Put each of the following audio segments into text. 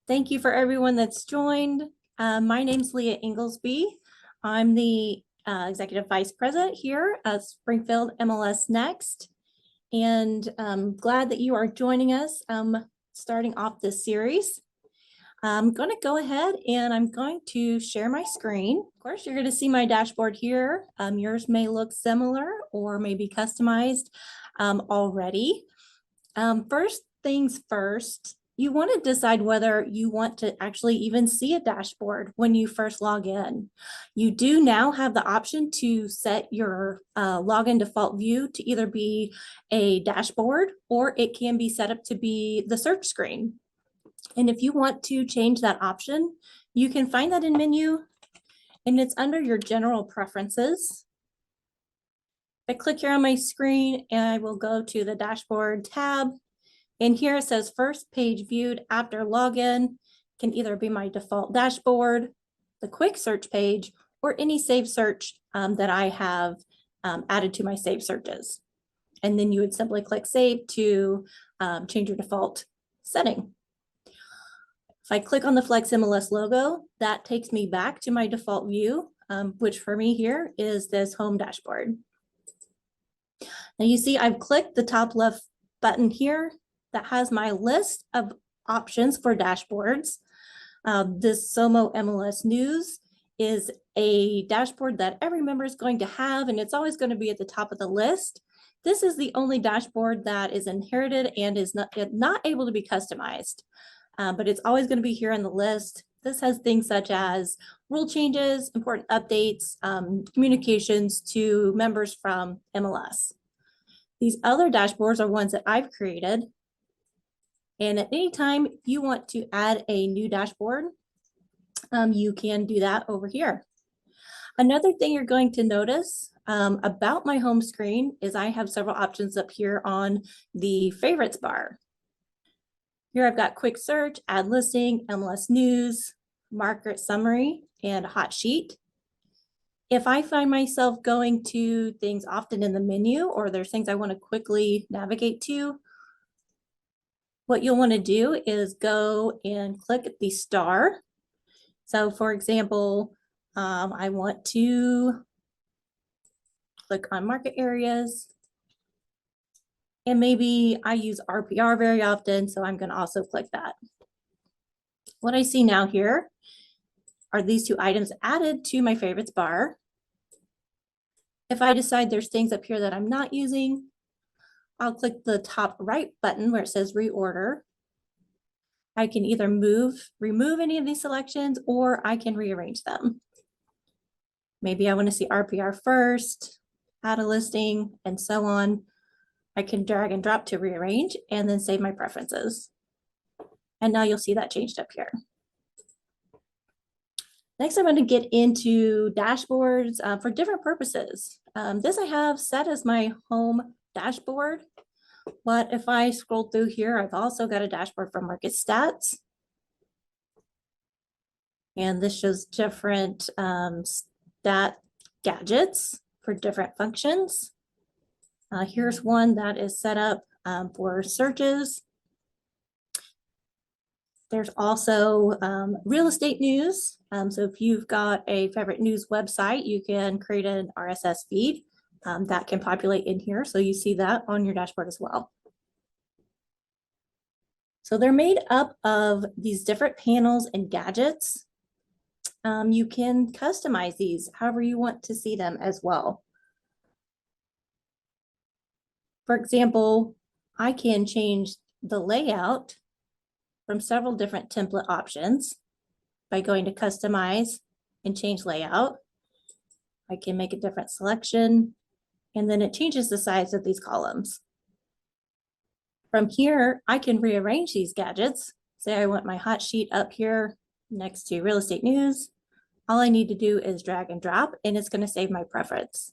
Thank you for everyone that's joined. My name's Leah Inglesby. I'm the Executive Vice President here at Springfield MLS Next, and I'm glad that you are joining us starting off this series. I'm going to go ahead and I'm going to share my screen. Of course, you're going to see my dashboard here. Yours may look similar or maybe customized already. First things first, you want to decide whether you want to actually even see a dashboard when you first log in. You do now have the option to set your login default view to either be a dashboard or it can be set up to be the search screen. And if you want to change that option, you can find that in menu and it's under your general preferences. I click here on my screen and I will go to the dashboard tab. And here it says first page viewed after login can either be my default dashboard, the quick search page, or any saved search that I have added to my saved searches. And then you would simply click save to change your default setting. If I click on the Flexmls logo, that takes me back to my default view, which for me here is this home dashboard. Now you see I've clicked the top left button here that has my list of options for dashboards. This SOMO MLS News is a dashboard that every member is going to have, and it's always going to be at the top of the list. This is the only dashboard that is inherited and is not able to be customized, but it's always going to be here on the list. This has things such as rule changes, important updates, communications to members from MLS. These other dashboards are ones that I've created. And at any time you want to add a new dashboard, you can do that over here. Another thing you're going to notice about my home screen is I have several options up here on the favorites bar. Here I've got quick search, add listing, MLS news, market summary, and hot sheet. If I find myself going to things often in the menu or there's things I want to quickly navigate to, what you'll want to do is go and click the star. So for example, I want to click on market areas. And maybe I use RPR very often, so I'm going to also click that. What I see now here are these two items added to my favorites bar. If I decide there's things up here that I'm not using, I'll click the top right button where it says reorder. I can either remove any of these selections, or I can rearrange them. Maybe I want to see RPR first, add a listing, and so on. I can drag and drop to rearrange and then save my preferences. And now you'll see that changed up here. Next, I'm going to get into dashboards for different purposes. This I have set as my home dashboard. But if I scroll through here, I've also got a dashboard for market stats. And this shows different stat gadgets for different functions. Here's one that is set up for searches. There's also real estate news. So if you've got a favorite news website, you can create an RSS feed that can populate in here. So you see that on your dashboard as well. So they're made up of these different panels and gadgets. You can customize these however you want to see them as well. For example, I can change the layout from several different template options by going to customize and change layout. I can make a different selection, and then it changes the size of these columns. From here, I can rearrange these gadgets. Say I want my hot sheet up here next to real estate news. All I need to do is drag and drop, and it's going to save my preference.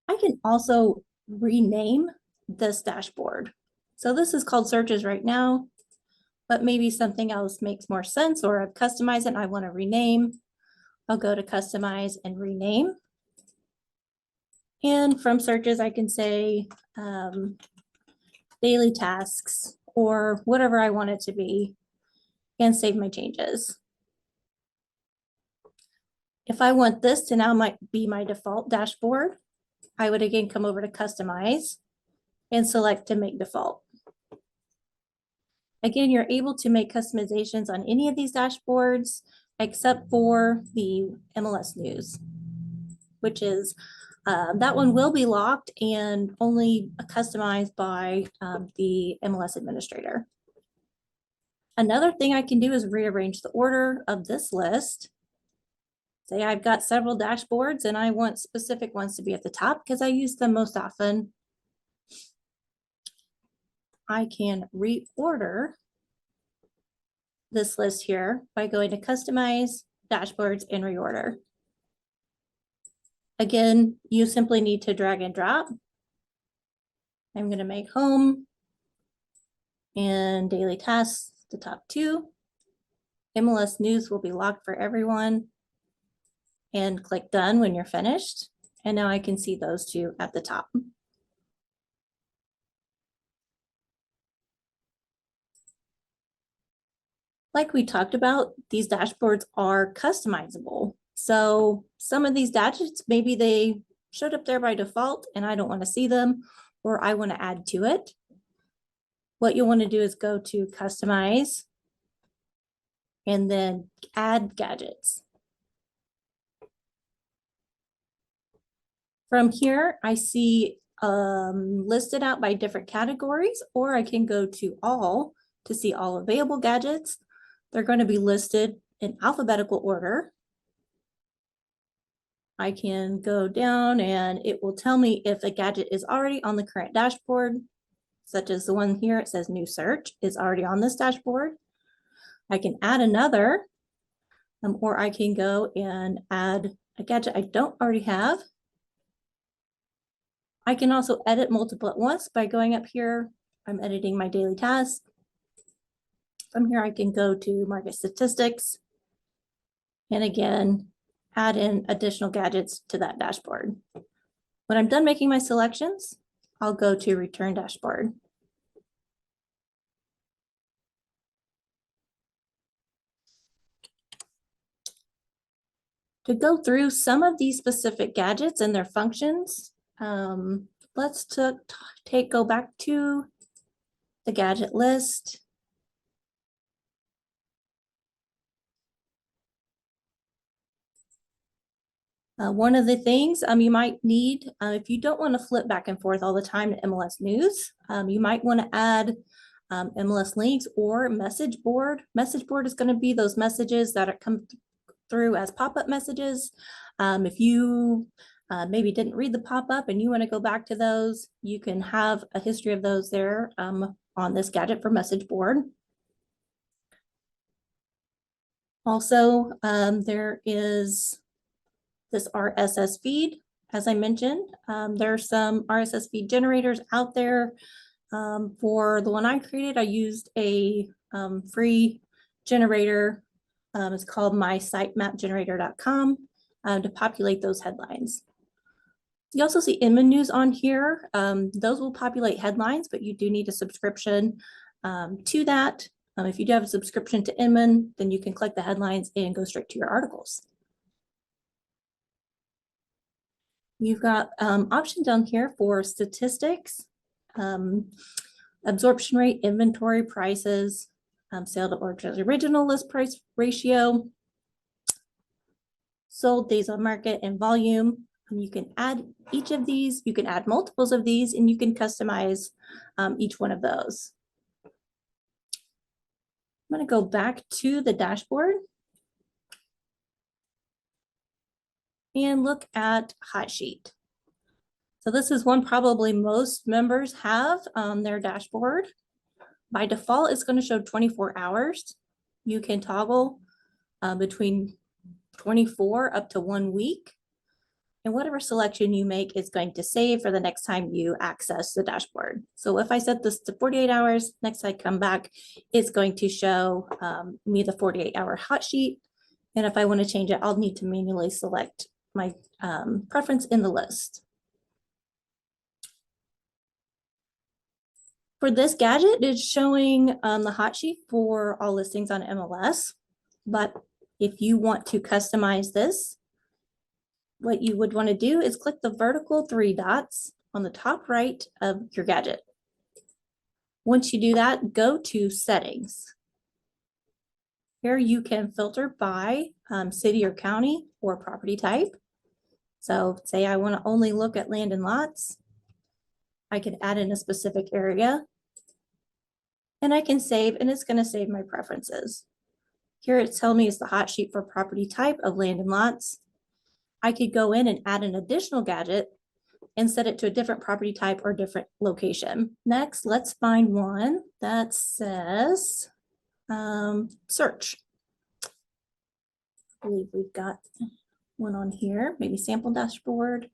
I can also rename this dashboard. So this is called searches right now, but maybe something else makes more sense, or I've customized it and I want to rename. I'll go to customize and rename. And from searches, I can say daily tasks, or whatever I want it to be, and save my changes. If I want this to now might be my default dashboard, I would again come over to Customize and select to make default. Again, you're able to make customizations on any of these dashboards except for the MLS News, which is that one will be locked and only customized by the MLS administrator. Another thing I can do is rearrange the order of this list. Say I've got several dashboards and I want specific ones to be at the top because I use them most often. I can reorder this list here by going to Customize, Dashboards, and Reorder. Again, you simply need to drag and drop. I'm going to make Home and Daily Tasks the top two. MLS News will be locked for everyone. And click Done when you're finished. And now I can see those two at the top. Like we talked about, these dashboards are customizable. So some of these dashboards, maybe they showed up there by default and I don't want to see them, or I want to add to it. What you'll want to do is go to Customize and then Add Gadgets. From here, I see listed out by different categories, or I can go to All to see all available gadgets. They're going to be listed in alphabetical order. I can go down and it will tell me if a gadget is already on the current dashboard, such as the one here, it says New Search is already on this dashboard. I can add another, or I can go and add a gadget I don't already have. I can also edit multiple at once by going up here. I'm editing my daily task. From here, I can go to Market Statistics and again, add in additional gadgets to that dashboard. When I'm done making my selections, I'll go to Return Dashboard. To go through some of these specific gadgets and their functions, let's go back to the gadget list. One of the things you might need, if you don't want to flip back and forth all the time to MLS News, you might want to add MLS links or message board. Message board is going to be those messages that are come through as pop-up messages. If you maybe didn't read the pop-up and you want to go back to those, you can have a history of those there on this gadget for message board. Also, there is this RSS feed. As I mentioned, there are some RSS feed generators out there. For the one I created, I used a free generator. It's called mysiteMapGenerator.com to populate those headlines. You also see Inman News on here. Those will populate headlines, but you do need a subscription to that. If you do have a subscription to Inman, then you can click the headlines and go straight to your articles. You've got options down here for statistics, absorption rate, inventory prices, sale to original list price ratio, sold days on market, and volume. You can add each of these, you can add multiples of these, and you can customize each one of those. I'm going to go back to the dashboard and look at Hot Sheet. So this is one probably most members have on their dashboard. By default, it's going to show 24 hours. You can toggle between 24 up to 1 week. And whatever selection you make is going to save for the next time you access the dashboard. So if I set this to 48 hours, next I come back, it's going to show me the 48-hour hot sheet. And if I want to change it, I'll need to manually select my preference in the list. For this gadget, it's showing the hot sheet for all listings on MLS. But if you want to customize this, what you would want to do is click the vertical 3 dots on the top right of your gadget. Once you do that, go to Settings. Here you can filter by city or county or property type. So say I want to only look at land and lots. I can add in a specific area and I can save, and it's going to save my preferences. Here it's telling me it's the hot sheet for property type of land and lots. I could go in and add an additional gadget and set it to a different property type or different location. Next, let's find one that says search. I believe we've got one on here, maybe sample dashboard.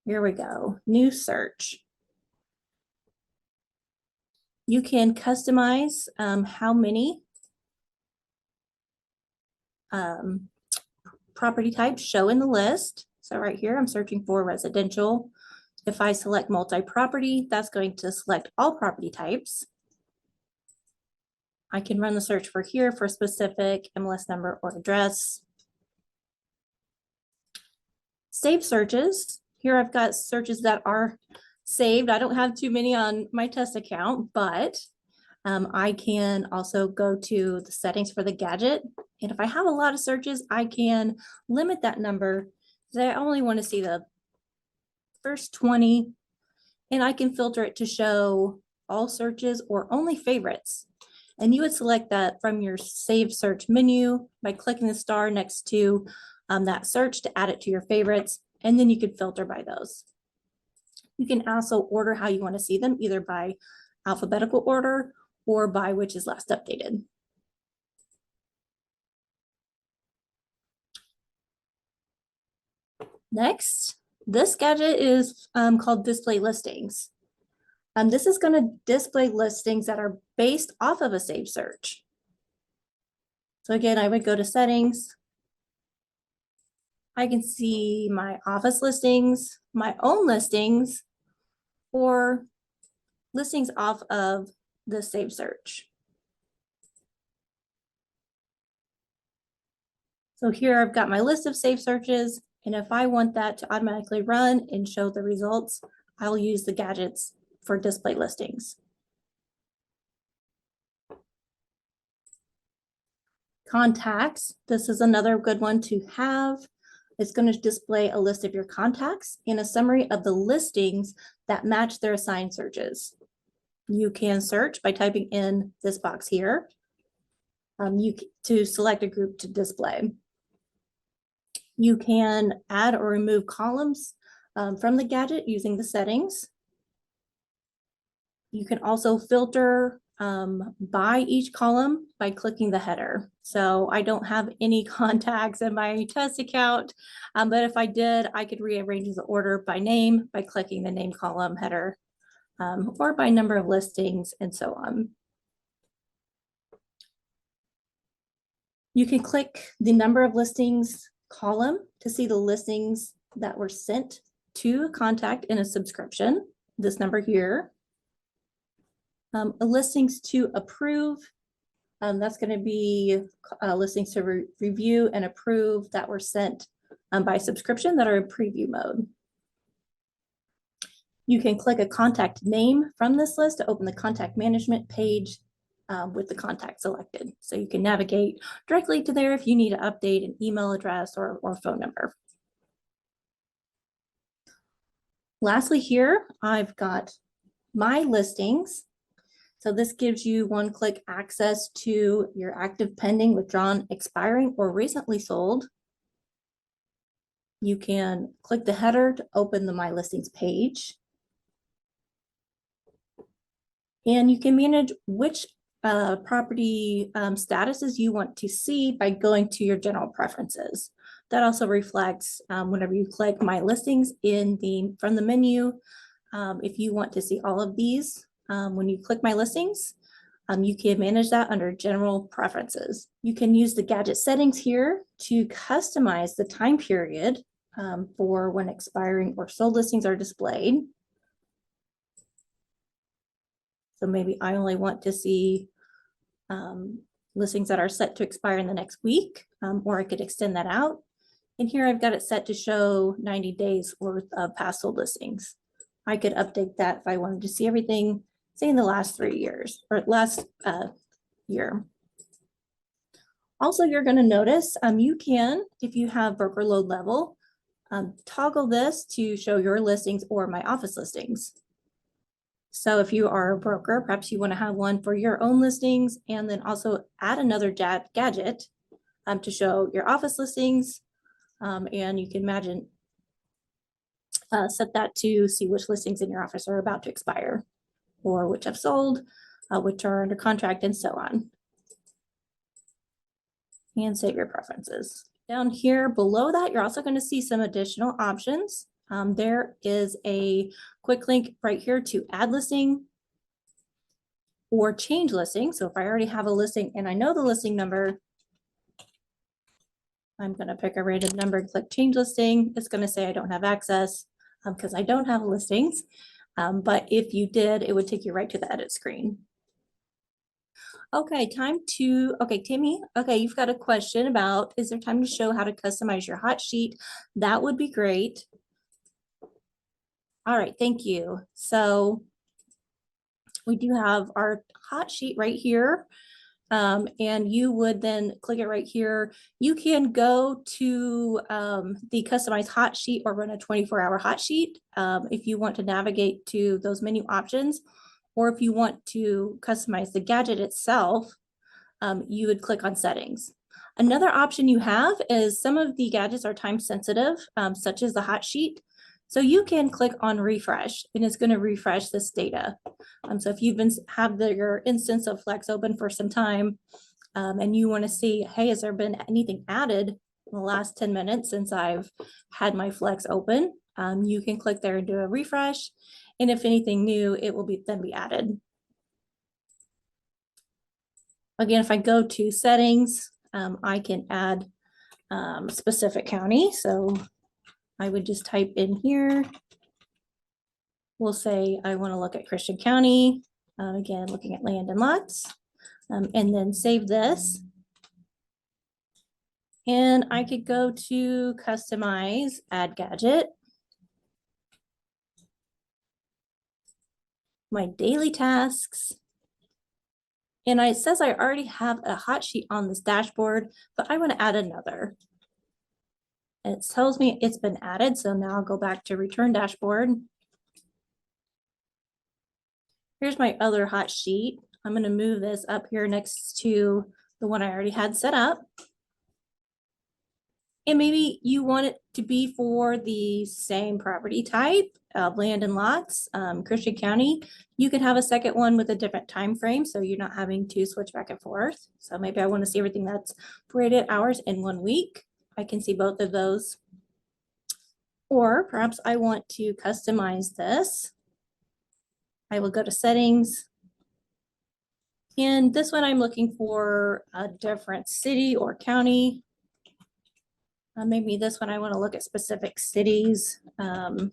Here we go, new search. You can customize how many property types show in the list. So right here, I'm searching for residential. If I select multi-property, that's going to select all property types. I can run the search for here for specific MLS number or address. Save searches. Here I've got searches that are saved. I don't have too many on my test account, but I can also go to the settings for the gadget. And if I have a lot of searches, I can limit that number. So I only want to see the first 20, and I can filter it to show all searches or only favorites. And you would select that from your Save Search menu by clicking the star next to that search to add it to your favorites, and then you could filter by those. You can also order how you want to see them, either by alphabetical order or by which is last updated. Next, this gadget is called Display Listings. This is going to display listings that are based off of a saved search. So again, I would go to Settings. I can see my office listings, my own listings, or listings off of the saved search. So here I've got my list of saved searches, and if I want that to automatically run and show the results, I'll use the gadgets for display listings. Contacts, this is another good one to have. It's going to display a list of your contacts and a summary of the listings that match their assigned searches. You can search by typing in this box here to select a group to display. You can add or remove columns from the gadget using the settings. You can also filter by each column by clicking the header. So I don't have any contacts in my test account, but if I did, I could rearrange the order by name by clicking the name column header, or by number of listings and so on. You can click the number of listings column to see the listings that were sent to a contact in a subscription, this number here. Listings to approve, that's going to be listings to review and approve that were sent by subscription that are in preview mode. You can click a contact name from this list to open the contact management page with the contact selected. So you can navigate directly to there if you need to update an email address or phone number. Lastly here, I've got my listings. So this gives you one-click access to your active, pending, withdrawn, expiring, or recently sold. You can click the header to open the My Listings page. And you can manage which property statuses you want to see by going to your general preferences. That also reflects whenever you click My Listings from the menu. If you want to see all of these, when you click My Listings, you can manage that under General Preferences. You can use the gadget settings here to customize the time period for when expiring or sold listings are displayed. So maybe I only want to see listings that are set to expire in the next week, or I could extend that out. And here I've got it set to show 90 days worth of past sold listings. I could update that if I wanted to see everything, say in the last 3 years or last year. Also, you're going to notice you can, if you have broker load level, toggle this to show your listings or my office listings. So if you are a broker, perhaps you want to have one for your own listings and then also add another gadget to show your office listings. And you can imagine set that to see which listings in your office are about to expire or which have sold, which are under contract, and so on. And save your preferences. Down here below that, you're also going to see some additional options. There is a quick link right here to add listing or change listing. So if I already have a listing and I know the listing number, I'm going to pick a random number and click change listing. It's going to say I don't have access because I don't have listings. But if you did, it would take you right to the edit screen. Okay, Tammy, okay, you've got a question about, is there time to show how to customize your hot sheet? That would be great. All right, thank you. So we do have our hot sheet right here. And you would then click it right here. You can go to the customize hot sheet or run a 24-hour hot sheet if you want to navigate to those menu options, or if you want to customize the gadget itself, you would click on settings. Another option you have is some of the gadgets are time sensitive, such as the hot sheet. So you can click on refresh and it's going to refresh this data. So if you've have your instance of Flex open for some time and you want to see, hey, has there been anything added in the last 10 minutes since I've had my Flex open? You can click there and do a refresh. And if anything new, it will then be added. Again, if I go to settings, I can add specific county. So I would just type in here. We'll say I want to look at Christian County. Again, looking at land and lots, and then save this. And I could go to customize, add gadget. My daily tasks. And it says I already have a hot sheet on this dashboard, but I want to add another. And it tells me it's been added. So now I'll go back to return dashboard. Here's my other hot sheet. I'm going to move this up here next to the one I already had set up. And maybe you want it to be for the same property type of land and lots, Christian County. You could have a second one with a different time frame, so you're not having to switch back and forth. So maybe I want to see everything that's 48 hours in 1 week. I can see both of those. Or perhaps I want to customize this. I will go to settings. And this one I'm looking for a different city or county. Maybe this one I want to look at specific cities. Say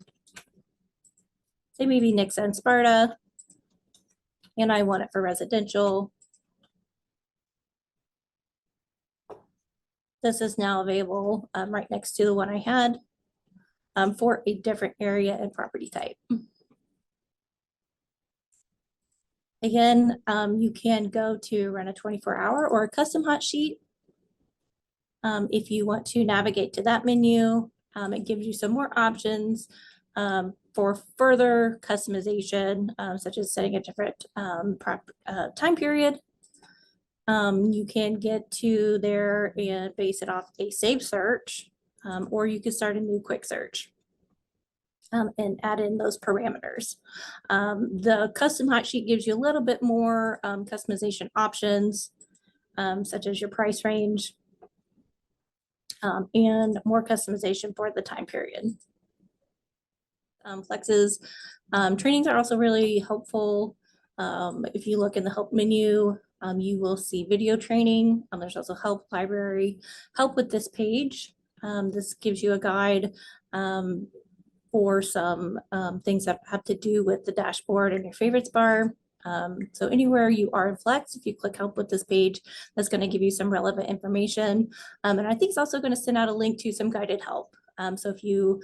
maybe Nixa and Sparta. And I want it for residential. This is now available right next to the one I had for a different area and property type. Again, you can go to run a 24-hour or a custom hot sheet. If you want to navigate to that menu, it gives you some more options for further customization, such as setting a different time period. You can get to there and base it off a saved search, or you can start a new quick search. And add in those parameters. The custom hot sheet gives you a little bit more customization options, such as your price range, and more customization for the time period. Flex's trainings are also really helpful. If you look in the help menu, you will see video training. There's also help library, help with this page. This gives you a guide for some things that have to do with the dashboard and your favorites bar. So anywhere you are in Flex, if you click help with this page, that's going to give you some relevant information. And I think it's also going to send out a link to some guided help. So if you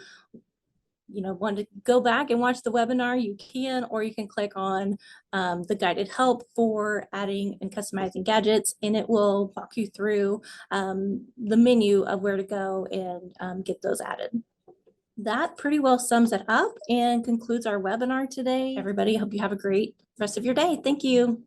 want to go back and watch the webinar, you can, or you can click on the guided help for adding and customizing gadgets, and it will walk you through the menu of where to go and get those added. That pretty well sums it up and concludes our webinar today. Everybody, hope you have a great rest of your day. Thank you.